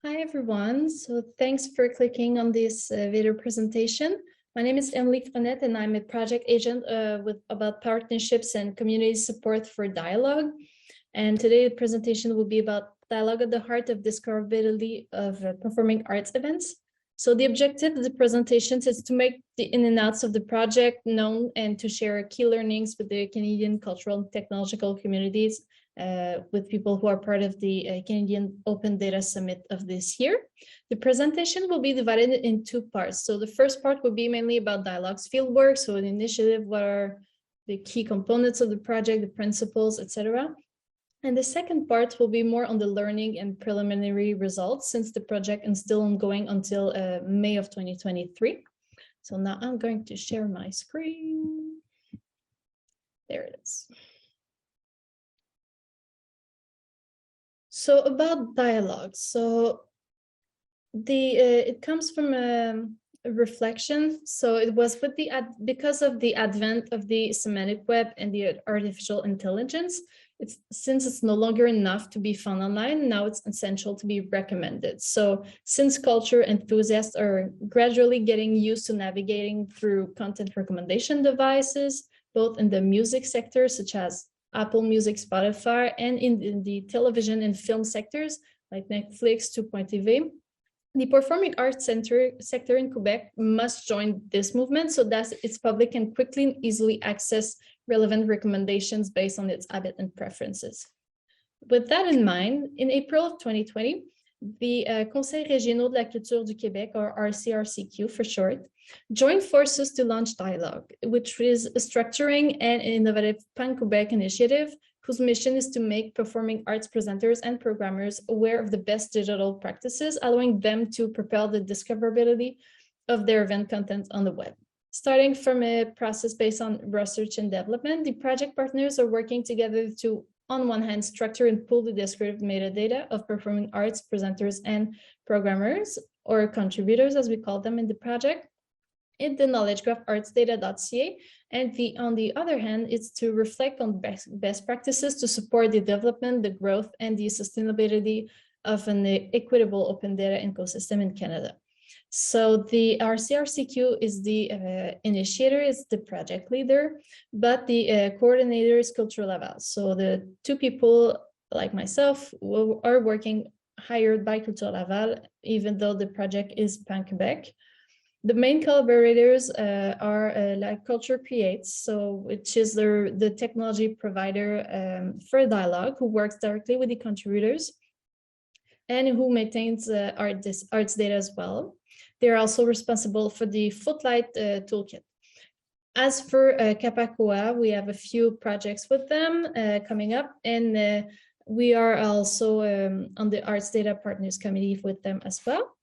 Hi, everyone. So thanks for clicking on this video presentation. My name is Emilie Frenette, and I'm a project agent about partnerships and community support for dialogue. And today the presentation will be about dialogue at the heart of discoverability of performing arts events. So the objective of the presentations is to make the in and outs of the project known and to share key learnings with the Canadian cultural and technological communities with people who are part of the Canadian Open Data Summit of this year. The presentation will be divided in two parts. So the first part will be mainly about dialogues fieldwork, so an initiative, what are the key components of the project, the principles, etc. And the second part will be more on the learning and preliminary results since the project is still ongoing until May of 2023. So now I'm going to share my screen. There it is. So about dialogue, so it comes from a reflection. So it was with because of the advent of the semantic web and the artificial intelligence, since it's no longer enough to be found online, now it's essential to be recommended. So since culture enthusiasts are gradually getting used to navigating through content recommendation devices, both in the music sector, such as Apple Music, Spotify, and in the television and film sectors like Netflix, 2.tv. The performing arts sector in Quebec must join this movement so that its public can quickly and easily access relevant recommendations based on its habit and preferences. With that in mind, in April of 2020, the Conseils régionaux de la culture du Québec, or RCRCQ for short, joined forces to launch Dialogue, which is a structuring and innovative pan-Quebec initiative whose mission is to make performing arts presenters and programmers aware of the best digital practices, allowing them to propel the discoverability of their event content on the web. Starting from a process based on research and development, the project partners are working together to, on one hand, structure and pull the descriptive metadata of performing arts presenters and programmers, or contributors as we call them in the project, in the knowledge graph artsdata.ca, and on the other hand, it's to reflect on best practices to support the development, the growth, and the sustainability of an equitable open data ecosystem in Canada. So the RCRCQ is the initiator, is the project leader, but the coordinator is Culture Laval. So the two people like myself are working hired by Culture Laval, even though the project is Pan-Quebec. The main collaborators are like Culture Creates, so which is the technology provider for Dialogue, who works directly with the contributors and who maintains arts data as well. They're also responsible for the Footlight toolkit. As for Capacoa, we have a few projects with them coming up, and we are also on the Arts Data Partners Committee with them as well.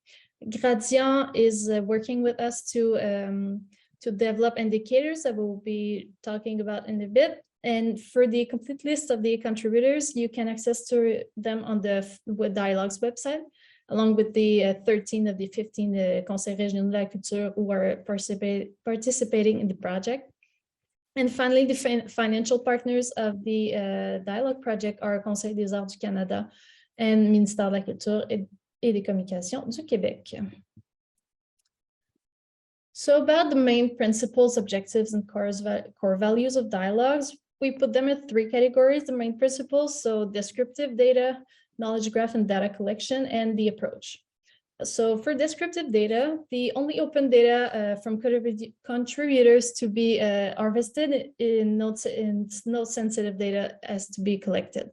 Gradient is working with us to develop indicators that we'll be talking about in a bit. And for the complete list of the contributors, you can access to them on the Dialogue's website, along with the 13 of the 15 Conseils régionaux de la culture who are participating in the project. And finally, the financial partners of the Dialogue project are Conseil des Arts du Canada and Ministère de la Culture et des Communications du Québec. So about the main principles, objectives, and core values of dialogues, we put them in three categories: the main principles, so descriptive data, knowledge graph and data collection, and the approach. So for descriptive data, the only open data from contributors to be harvested in node-sensitive data has to be collected.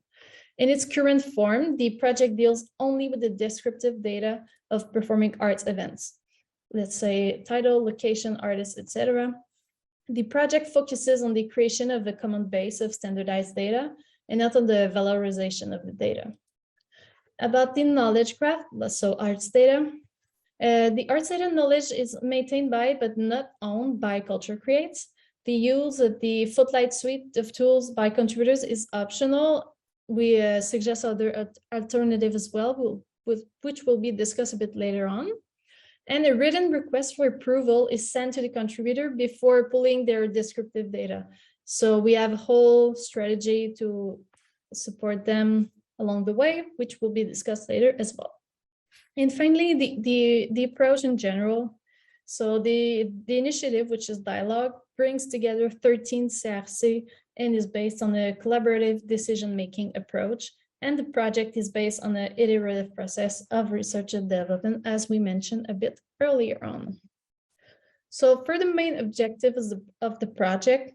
In its current form, the project deals only with the descriptive data of performing arts events. Let's say title, location, artist, etc. The project focuses on the creation of a common base of standardized data and not on the valorization of the data. About the knowledge graph, so arts data. The arts data knowledge is maintained by, but not owned by, Culture Creates. The use of the Footlight suite of tools by contributors is optional. We suggest other alternatives as well, which will be discussed a bit later on. And a written request for approval is sent to the contributor before pulling their descriptive data. So we have a whole strategy to support them along the way, which will be discussed later as well. And finally, the approach in general. So the initiative, which is dialogue, brings together 13 CRC and is based on a collaborative decision-making approach. And the project is based on an iterative process of research and development, as we mentioned a bit earlier on. So for the main objectives of the project,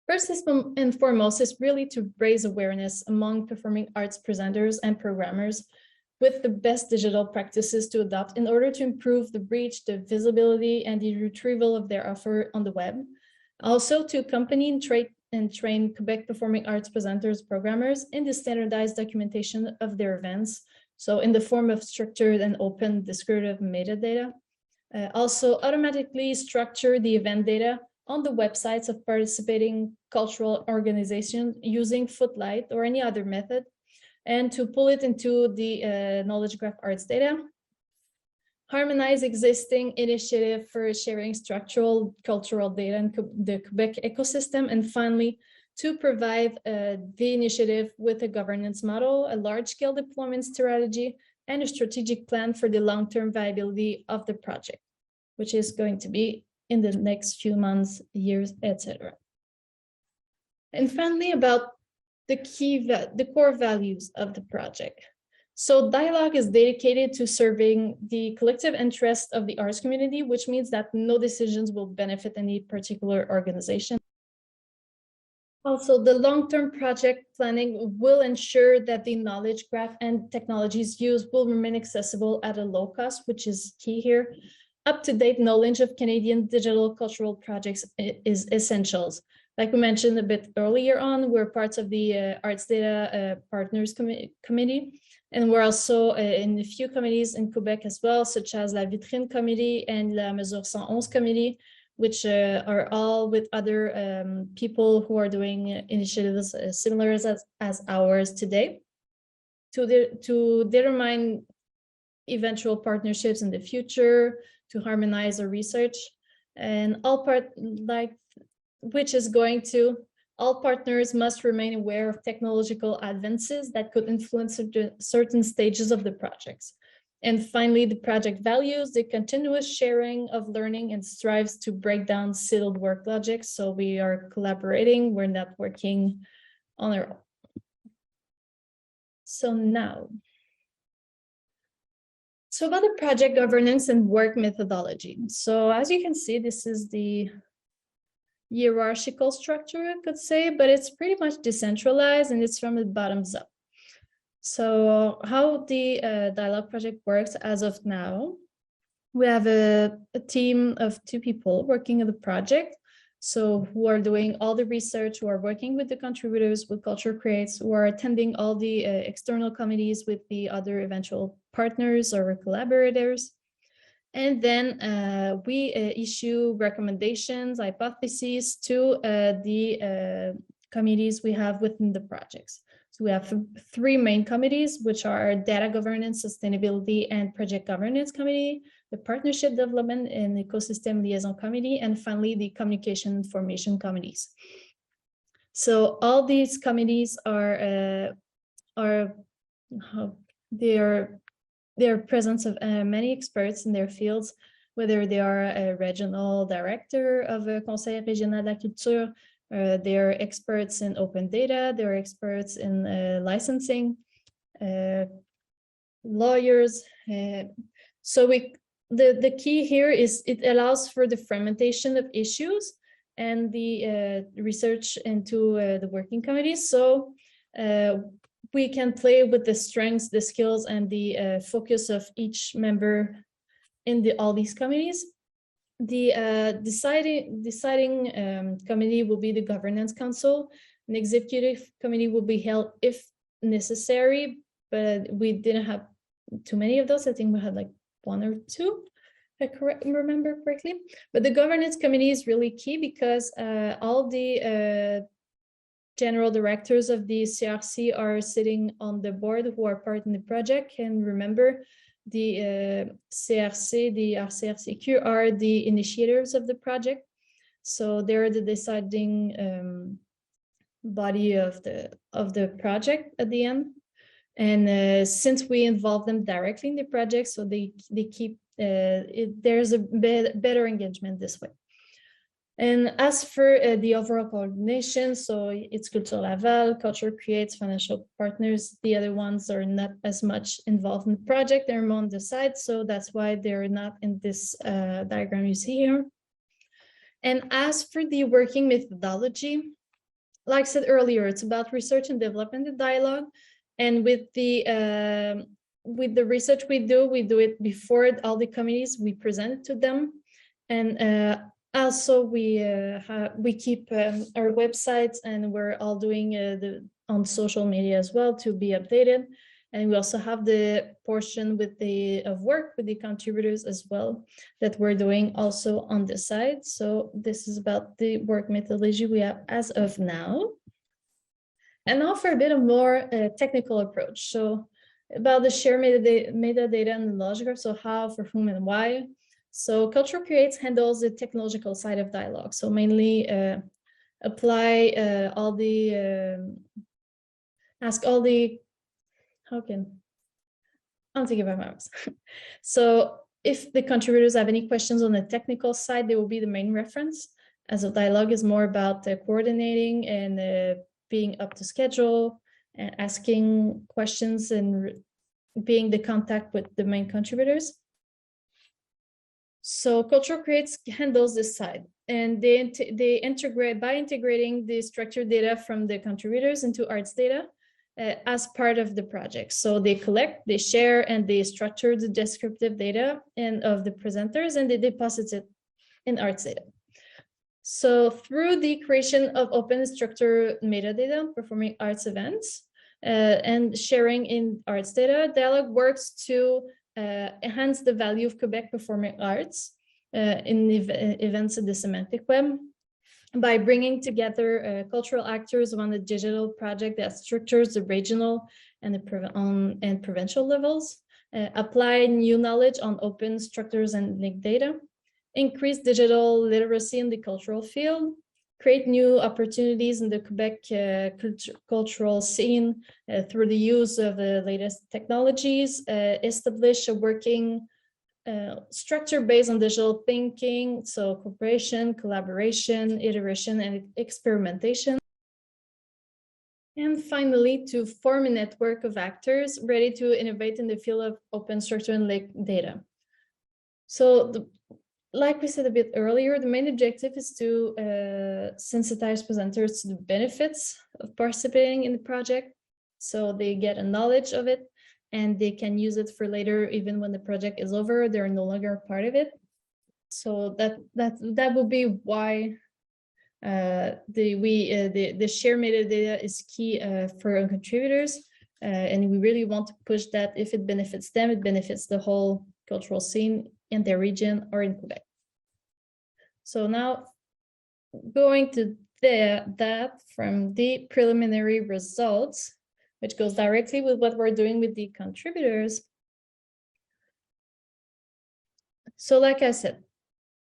first and foremost is really to raise awareness among performing arts presenters and programmers with the best digital practices to adopt in order to improve the reach, the visibility, and the retrieval of their offer on the web. Also to accompany and train Quebec performing arts presenters, programmers in the standardized documentation of their events. So in the form of structured and open descriptive metadata. Also automatically structure the event data on the websites of participating cultural organizations using Footlight or any other method, and to pull it into the knowledge graph arts data, harmonize existing initiative for sharing structural cultural data in the Quebec ecosystem, and finally, to provide the initiative with a governance model, a large-scale deployment strategy, and a strategic plan for the long-term viability of the project, which is going to be in the next few months, years, etc. And finally, about the core values of the project. So dialogue is dedicated to serving the collective interest of the arts community, which means that no decisions will benefit any particular organization. Also, the long-term project planning will ensure that the knowledge graph and technologies used will remain accessible at a low cost, which is key here. Up-to-date knowledge of Canadian digital cultural projects is essentials. Like we mentioned a bit earlier on, we're parts of the Arts Data Partners Committee, and we're also in a few committees in Quebec as well, such as La Vitrine Committee and La Mesure 111 Committee, which are all with other people who are doing initiatives similar as ours today, to determine eventual partnerships in the future, to harmonize our research, and all partners must remain aware of technological advances that could influence certain stages of the projects. And finally, the project values the continuous sharing of learning and strives to break down siloed work logic. So we are collaborating, we're not working on our own. So now, so about the project governance and work methodology. So as you can see, this is the hierarchical structure, I could say, but it's pretty much decentralized and it's from the bottoms up. So how the dialogue project works as of now, we have a team of 2 people working on the project. So who are doing all the research, who are working with the contributors, with Culture Creates, who are attending all the external committees with the other eventual partners or collaborators. And then we issue recommendations, hypotheses to the committees we have within the projects. So we have 3 main committees, which are Data Governance, Sustainability, and Project Governance Committee, the Partnership Development and Ecosystem Liaison Committee, and finally the Communication Information Committees. So all these committees are presence of many experts in their fields, whether they are a regional director of a Conseil Régional de la Culture, they are experts in open data, they are experts in licensing, lawyers. So the key here is it allows for the fragmentation of issues and the research into the working committees. So we can play with the strengths, the skills, and the focus of each member in all these committees. The deciding committee will be the Governance Council. An executive committee will be held if necessary, but we didn't have too many of those. I think we had like 1 or 2, if I remember correctly. But the Governance Committee is really key because all the general directors of the CRC are sitting on the board who are part in the project. And remember, the CRC, the RCRCQ are the initiators of the project. So they're the deciding body of the project at the end. And since we involve them directly in the project, so they keep, there's a better engagement this way. And as for the overall coordination, so it's Culture Laval, Culture Creates, financial partners. The other ones are not as much involved in the project. They're more on the side, so that's why they're not in this diagram you see here. And as for the working methodology, like I said earlier, it's about research and development and dialogue. And with the research we do it before all the committees, we present it to them. And also we keep our websites, and we're all doing on social media as well to be updated. And we also have the portion with of work with the contributors as well that we're doing also on the side. So this is about the work methodology we have as of now. And now for a bit of more technical approach. So about the shared metadata and the logic, so how, for whom, and why. So Culture Creates handles the technological side of dialogue. So mainly apply all the, ask all the, I'm thinking about my mouse. So if the contributors have any questions on the technical side, they will be the main reference. As a dialogue is more about coordinating and being up to schedule and asking questions and being the contact with the main contributors. So Culture Creates handles this side, and they integrate by integrating the structured data from the contributors into arts data as part of the project. So they collect, they share, and they structure the descriptive data and of the presenters, and they deposit it in arts data. So through the creation of open structured metadata, performing arts events, and sharing in arts data, Dialogue works to enhance the value of Quebec performing arts in events of the semantic web by bringing together cultural actors on the digital project that structures the regional and the provincial levels, apply new knowledge on open structures and linked data, increase digital literacy in the cultural field, create new opportunities in the Quebec cultural scene through the use of the latest technologies, establish a working structure based on digital thinking, so cooperation, collaboration, iteration, and experimentation. And finally, to form a network of actors ready to innovate in the field of open structure and linked data. So like we said a bit earlier, the main objective is to sensitize presenters to the benefits of participating in the project, so they get a knowledge of it, and they can use it for later, even when the project is over, they're no longer part of it. So that will be why the shared metadata is key for our contributors, and we really want to push that. If it benefits them, it benefits the whole cultural scene in their region or in Quebec. So now going to that from the preliminary results, which goes directly with what we're doing with the contributors. So like I said,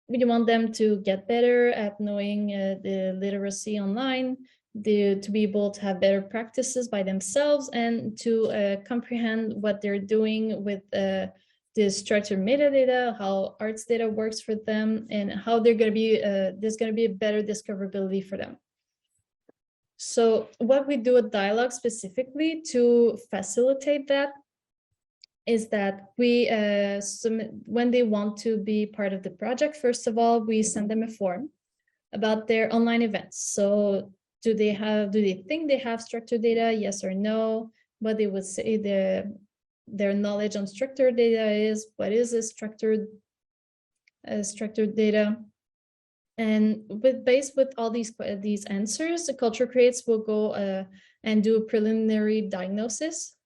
we want them to get better at knowing the literacy online, to be able to have better practices by themselves, and to comprehend what they're doing with the structured metadata, how arts data works for them, and how they're going to be, there's going to be a better discoverability for them. So what we do at Dialogue specifically to facilitate that is that we, when they want to be part of the project, first of all, we send them a form about their online events. So do they think they have structured data? Yes or no? What they would say their knowledge on structured data is, what is a structured data? And based with all these answers, the Culture Creates will go and do a preliminary diagnosis,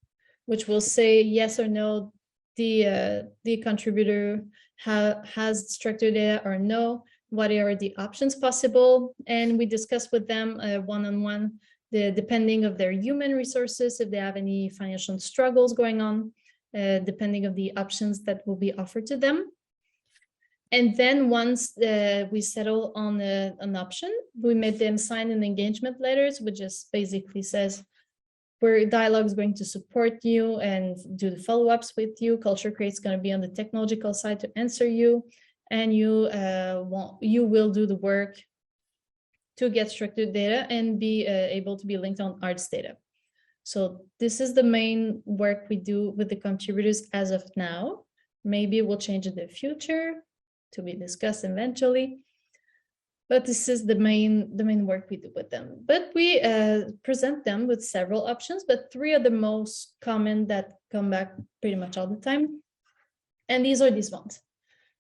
which will say yes or no, the contributor has structured data or no, what are the options possible, and we discuss with them one-on-one, depending of their human resources, if they have any financial struggles going on, depending of the options that will be offered to them. And then once we settle on an option, we made them sign an engagement letters, which just basically says, where Dialogue is going to support you and do the follow-ups with you. Culture Create is going to be on the technological side to answer you, and you will do the work to get structured data and be able to be linked on arts data. So this is the main work we do with the contributors as of now. Maybe it will change in the future, to be discussed eventually. But this is the main work we do with them. But we present them with several options, but 3 are the most common that come back pretty much all the time. And these are these ones.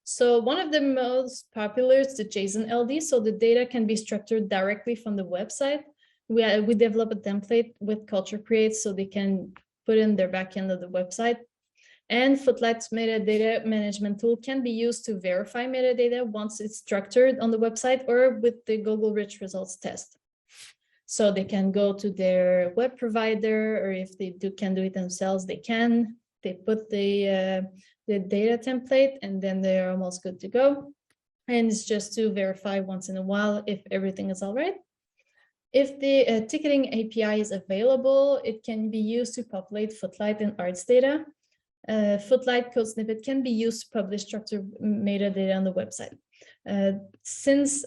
So one of the most popular is the JSON LD. So the data can be structured directly from the website. We develop a template with Culture Create so they can put in their backend of the website. And Footlight's metadata management tool can be used to verify metadata once it's structured on the website or with the Google Rich Results test. So they can go to their web provider, or if they can do it themselves, they can. They put the data template and then they're almost good to go. And it's just to verify once in a while if everything is all right. If the ticketing API is available, it can be used to populate Footlight and arts data. Footlight code snippet can be used to publish structured metadata on the website. Since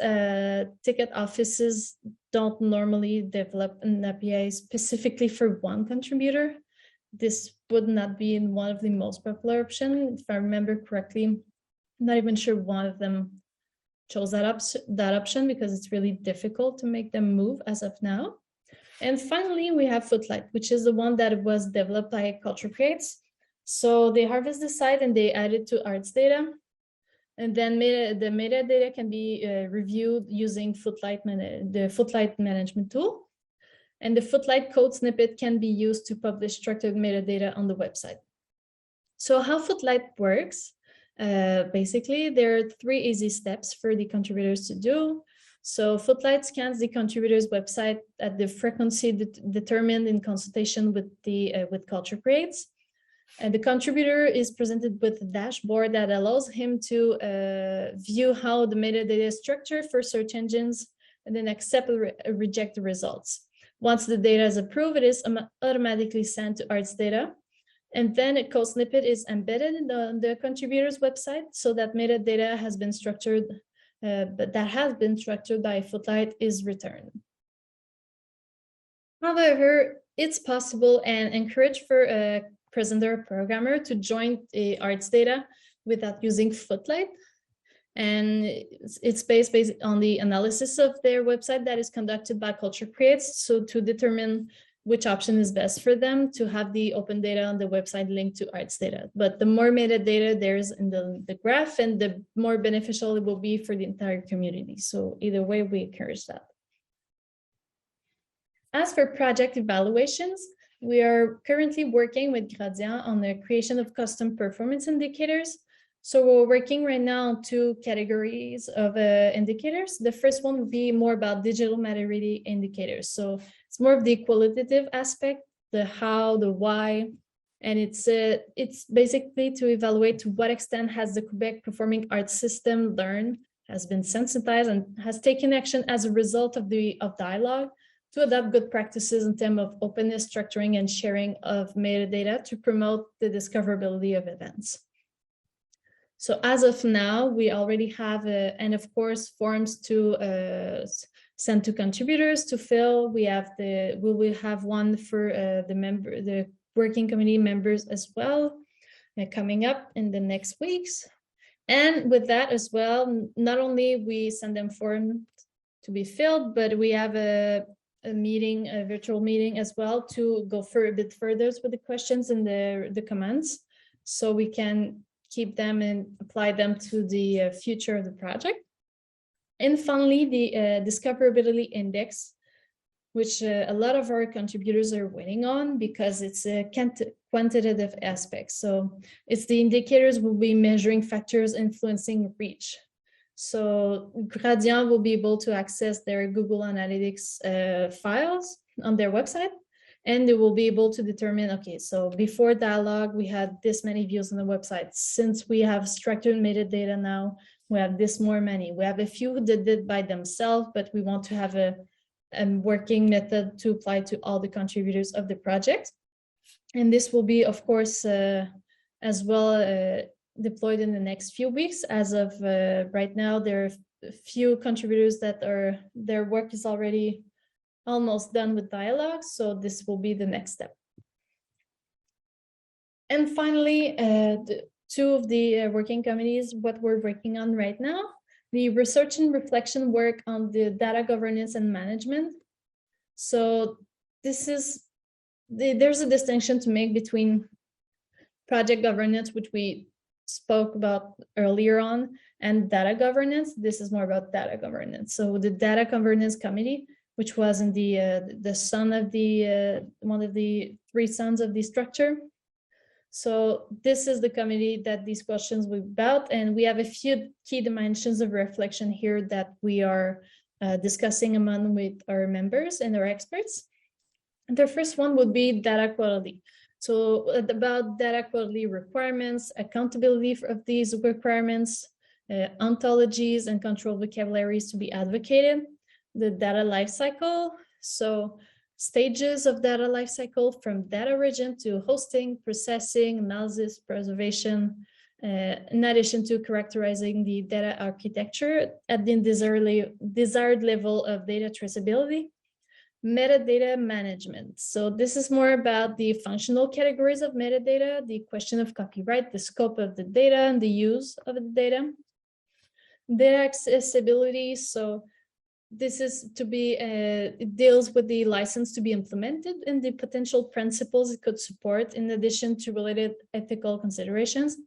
ticket offices don't normally develop an API specifically for one contributor, this would not be in one of the most popular options. If I remember correctly, I'm not even sure one of them chose that option because it's really difficult to make them move as of now. And finally, we have Footlight, which is the one that was developed by Culture Creates. So they harvest the site and they add it to arts data. And then the metadata can be reviewed using the Footlight management tool. And the Footlight code snippet can be used to publish structured metadata on the website. So how Footlight works, basically, there are 3 easy steps for the contributors to do. So Footlight scans the contributor's website at the frequency determined in consultation with Culture Creates. And the contributor is presented with a dashboard that allows him to view how the metadata is structured for search engines and then accept or reject the results. Once the data is approved, it is automatically sent to arts data. And then a code snippet is embedded in the contributor's website so that metadata has been structured, but that has been structured by Footlight is returned. However, it's possible and encouraged for a presenter or programmer to join the arts data without using Footlight. And it's based on the analysis of their website that is conducted by Culture Creates. So to determine which option is best for them to have the open data on the website linked to arts data. But the more metadata there's in the graph, and the more beneficial it will be for the entire community. So either way, we encourage that. As for project evaluations, we are currently working with Gradient on the creation of custom performance indicators. So we're working right now on 2 categories of indicators. The first one would be more about digital maturity indicators. So it's more of the qualitative aspect, the how, the why, and it's basically to evaluate to what extent has the Quebec performing arts system learned, has been sensitized, and has taken action as a result of dialogue to adopt good practices in terms of openness, structuring, and sharing of metadata to promote the discoverability of events. So as of now, we already have, and of course, forms to send to contributors to fill. We will have one for the working committee members as well, coming up in the next weeks. And with that as well, not only we send them forms to be filled, but we have a virtual meeting as well to go a bit further with the questions and the comments, so we can keep them and apply them to the future of the project. And finally, the Discoverability Index, which a lot of our contributors are waiting on because it's a quantitative aspect. So it's the indicators will be measuring factors influencing reach. So Gradient will be able to access their Google Analytics files on their website, and they will be able to determine, okay, so before dialogue, we had this many views on the website. Since we have structured metadata now, we have this more many. We have a few that did by themselves, but we want to have a working method to apply to all the contributors of the project. And this will be, of course, as well deployed in the next few weeks. As of right now, there are a few contributors that their work is already almost done with dialogue. So this will be the next step. And finally, two of the working committees, what we're working on right now, the research and reflection work on the data governance and management. So this is, there's a distinction to make between project governance, which we spoke about earlier on, and data governance. This is more about data governance. So the data governance committee, which was in the son of the one of the three sons of the structure. So this is the committee that these questions will be about, and we have a few key dimensions of reflection here that we are discussing among with our members and our experts. And the first one would be data quality. So about data quality requirements, accountability of these requirements, ontologies and control vocabularies to be advocated, the data lifecycle. So stages of data lifecycle from data origin to hosting, processing, analysis, preservation, in addition to characterizing the data architecture at the desired level of data traceability. Metadata management. So this is more about the functional categories of metadata, the question of copyright, the scope of the data, and the use of the data. Data accessibility. So this is to be, it deals with the license to be implemented and the potential principles it could support in addition to related ethical considerations.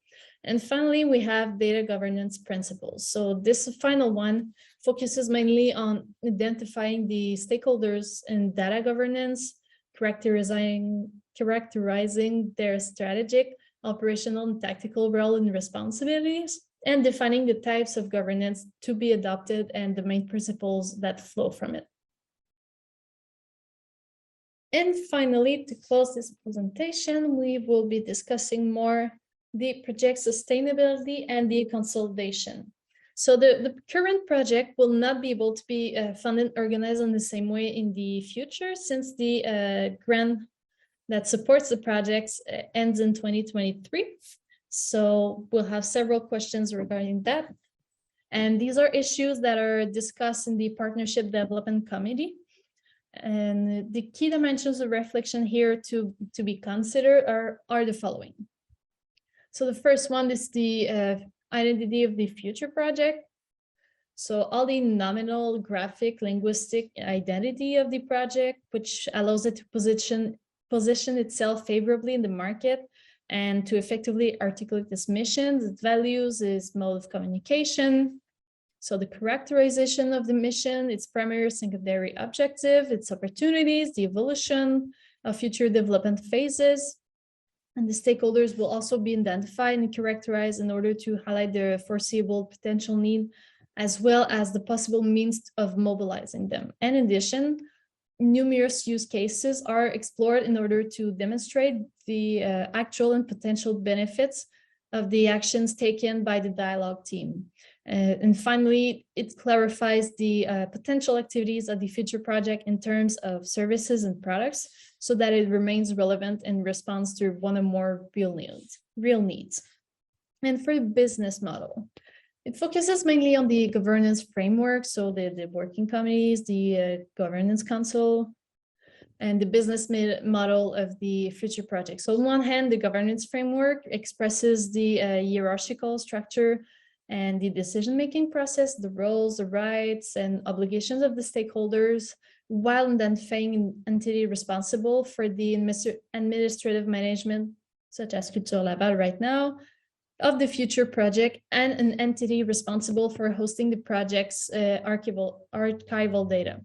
And finally, we have data governance principles. So this final one focuses mainly on identifying the stakeholders in data governance, characterizing their strategic, operational, and tactical role and responsibilities, and defining the types of governance to be adopted and the main principles that flow from it. And finally, to close this presentation, we will be discussing more the project sustainability and the consolidation. So the current project will not be able to be funded and organized in the same way in the future, since the grant that supports the projects ends in 2023. So we'll have several questions regarding that. And these are issues that are discussed in the Partnership Development Committee. And the key dimensions of reflection here to be considered are the following. So the first one is the identity of the future project. So all the nominal, graphic, linguistic identity of the project, which allows it to position itself favorably in the market and to effectively articulate its mission, its values, its mode of communication. So the characterization of the mission, its primary, secondary objective, its opportunities, the evolution of future development phases. And the stakeholders will also be identified and characterized in order to highlight their foreseeable potential need, as well as the possible means of mobilizing them. And in addition, numerous use cases are explored in order to demonstrate the actual and potential benefits of the actions taken by the dialogue team. And finally, it clarifies the potential activities of the future project in terms of services and products, so that it remains relevant in response to one or more real needs. And for the business model, it focuses mainly on the governance framework, so the working committees, the governance council, and the business model of the future project. So on one hand, the governance framework expresses the hierarchical structure and the decision-making process, the roles, the rights, and obligations of the stakeholders, while identifying an entity responsible for the administrative management, such as Culture Laval right now, of the future project, and an entity responsible for hosting the project's archival data.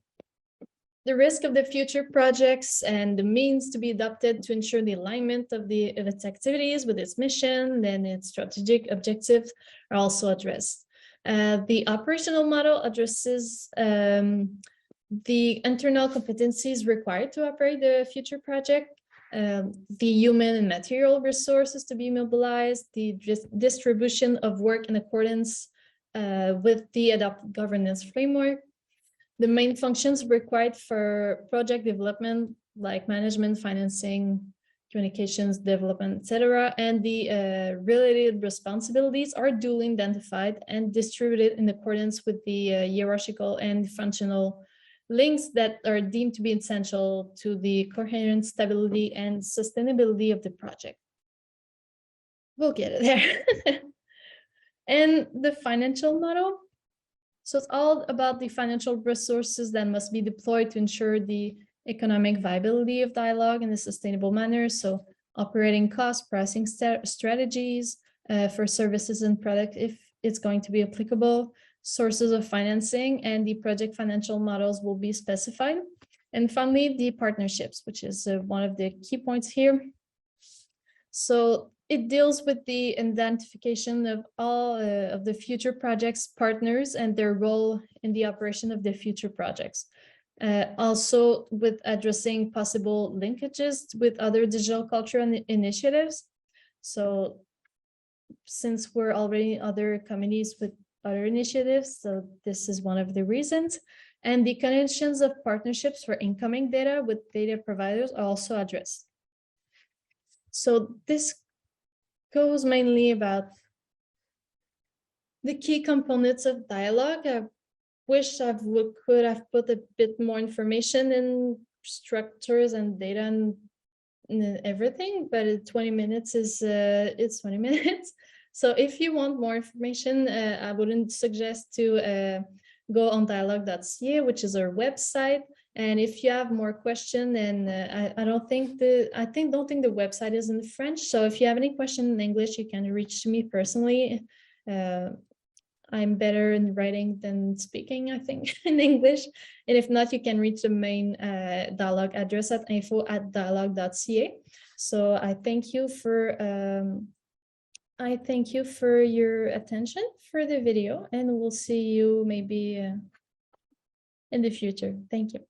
The risk of the future projects and the means to be adopted to ensure the alignment of its activities with its mission and its strategic objectives are also addressed. The operational model addresses the internal competencies required to operate the future project, the human and material resources to be mobilized, the distribution of work in accordance with the adopted governance framework, the main functions required for project development, like management, financing, communications, development, etc., and the related responsibilities are duly identified and distributed in accordance with the hierarchical and functional links that are deemed to be essential to the coherence, stability, and sustainability of the project. We'll get it there. And the financial model. So it's all about the financial resources that must be deployed to ensure the economic viability of dialogue in a sustainable manner. So operating costs, pricing strategies for services and product if it's going to be applicable, sources of financing, and the project financial models will be specified. And finally, the partnerships, which is one of the key points here. So it deals with the identification of all of the future projects partners and their role in the operation of the future projects. Also with addressing possible linkages with other digital culture initiatives. So since we're already in other communities with other initiatives, so this is one of the reasons. And the connections of partnerships for incoming data with data providers are also addressed. So this goes mainly about the key components of dialogue. I wish I could have put a bit more information in structures and data and everything, but 20 minutes is it's 20 minutes. So if you want more information, I wouldn't suggest to go on dialogue.ca, which is our website. And if you have more questions, and I don't think the website is in French. So if you have any question in English, you can reach to me personally. I'm better in writing than speaking, I think, in English. And if not, you can reach the main dialogue address at info@dialogue.ca. So I thank you for your attention for the video, and we'll see you maybe in the future. Thank you.